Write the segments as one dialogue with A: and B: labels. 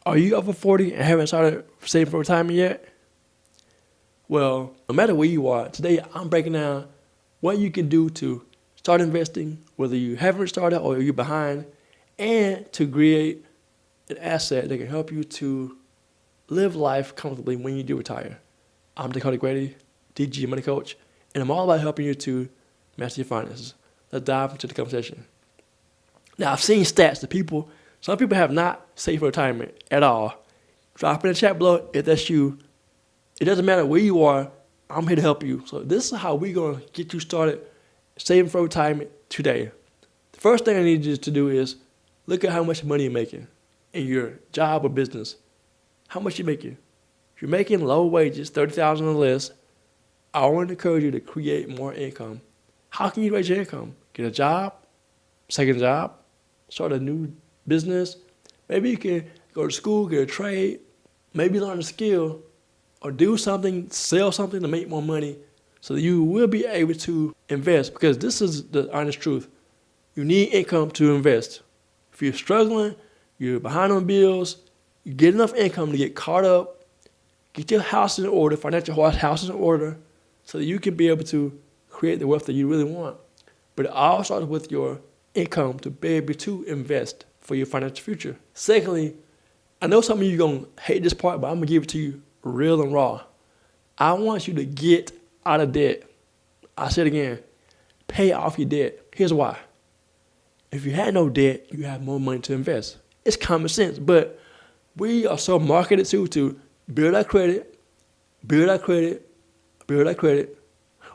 A: Are you over 40 and haven't started saving for retirement yet? Well, no matter where you are, today I'm breaking down what you can do to start investing, whether you haven't started or you're behind, and to create an asset that can help you to live life comfortably when you do retire. I'm Dakota Grady, DG Money Coach, and I'm all about helping you to master your finances. Let's dive into the conversation. Now, I've seen stats that some people have not saved for retirement at all. Drop in the chat below if that's you. It doesn't matter where you are, I'm here to help you. So this is how we're going to get you started saving for retirement today. The first thing I need you to do is look at how much money you're making in your job or business. How much you're making. If you're making low wages, $30,000 or less, I want to encourage you to create more income. How can you raise your income? Get a job, second job, start a new business. Maybe you can go to school, get a trade, maybe learn a skill, or do something, sell something to make more money so that you will be able to invest, because this is the honest truth. You need income to invest. If you're struggling, you're behind on bills, you get enough income to get caught up, get your house in order, financial house in order, so that you can be able to create the wealth that you really want. But it all starts with your income to be able to invest for your financial future. Secondly, I know some of you are going to hate this part, but I'm going to give it to you real and raw. I want you to get out of debt. I said again, pay off your debt. Here's why. If you had no debt, you have more money to invest. It's common sense, but we are so marketed to build our credit, build our credit, build our credit,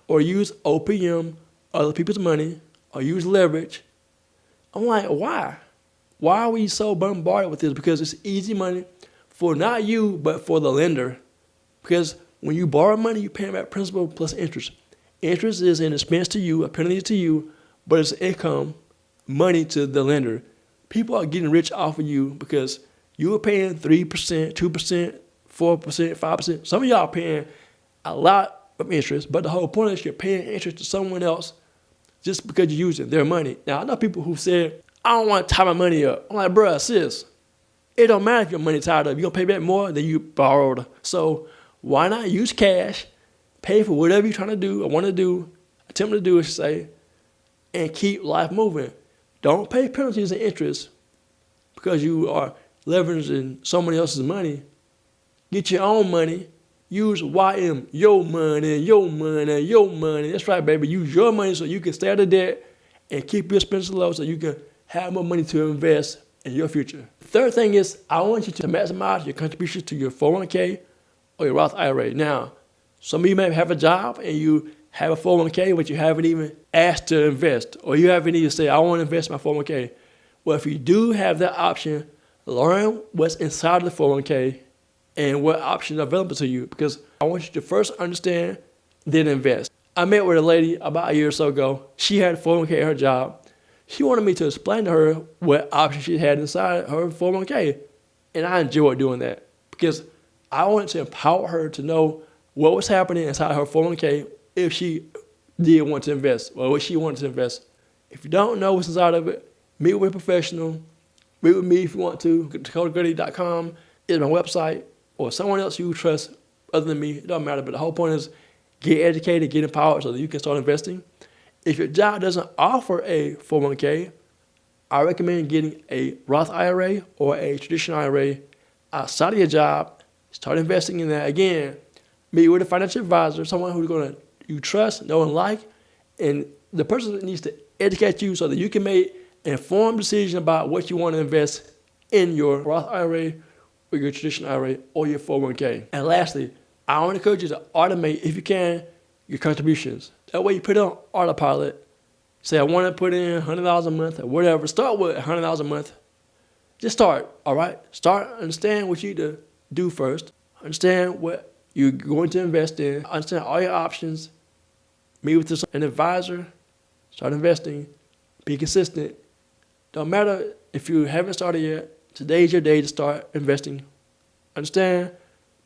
A: or use OPM, other people's money, or use leverage. I'm like, why? Why are we so bombarded with this? Because it's easy money for not you, but for the lender. Because when you borrow money, you're paying back principal plus interest. Interest is an expense to you, a penalty to you, but it's income, money to the lender. People are getting rich off of you because you are paying 3%, 2%, 4%, 5%. Some of y'all are paying a lot of interest, but the whole point is you're paying interest to someone else just because you're using their money. Now, I know people who said, I don't want to tie my money up. I'm like, bruh, sis, it don't matter if your money tied up. You're going to pay back more than you borrowed. So why not use cash, pay for whatever you're trying to do or want to do, attempt to do, I should say, and keep life moving. Don't pay penalties and interest because you are leveraging somebody else's money. Get your own money. Use YM, your money, your money, your money. That's right, baby. Use your money so you can stay out of debt and keep your expenses low so you can have more money to invest in your future. The third thing is I want you to maximize your contributions to your 401k or your Roth IRA. Now, some of you may have a job and you have a 401k, but you haven't even asked to invest, or you haven't even said, I want to invest in my 401k. Well, if you do have that option, learn what's inside of the 401k and what options are available to you, because I want you to first understand, then invest. I met with a lady about a year or so ago. She had a 401k at her job. She wanted me to explain to her what options she had inside her 401k. And I enjoyed doing that because I wanted to empower her to know what was happening inside her 401k if she did want to invest or what she wanted to invest. If you don't know what's inside of it, meet with a professional. Meet with me if you want to. DakotaGrady.com is my website, or someone else you trust other than me. It doesn't matter, but the whole point is get educated, get empowered so that you can start investing. If your job doesn't offer a 401k, I recommend getting a Roth IRA or a traditional IRA outside of your job. Start investing in that. Again, meet with a financial advisor, someone who's you trust, know, and like, and the person that needs to educate you so that you can make an informed decision about what you want to invest in your Roth IRA or your traditional IRA or your 401k. And lastly, I want to encourage you to automate, if you can, your contributions. That way you put it on autopilot. Say, I want to put in $100 a month or whatever. Start with $100 a month. Just start, all right? Start, understand what you need to do first. Understand what you're going to invest in. Understand all your options. Meet with an advisor. Start investing. Be consistent. Don't matter if you haven't started yet. Today's your day to start investing. Understand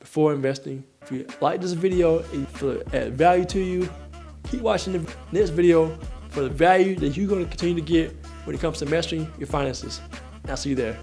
A: before investing. If you like this video and for add value to you, keep watching the next video for the value that you're going to continue to get when it comes to mastering your finances. I'll see you there.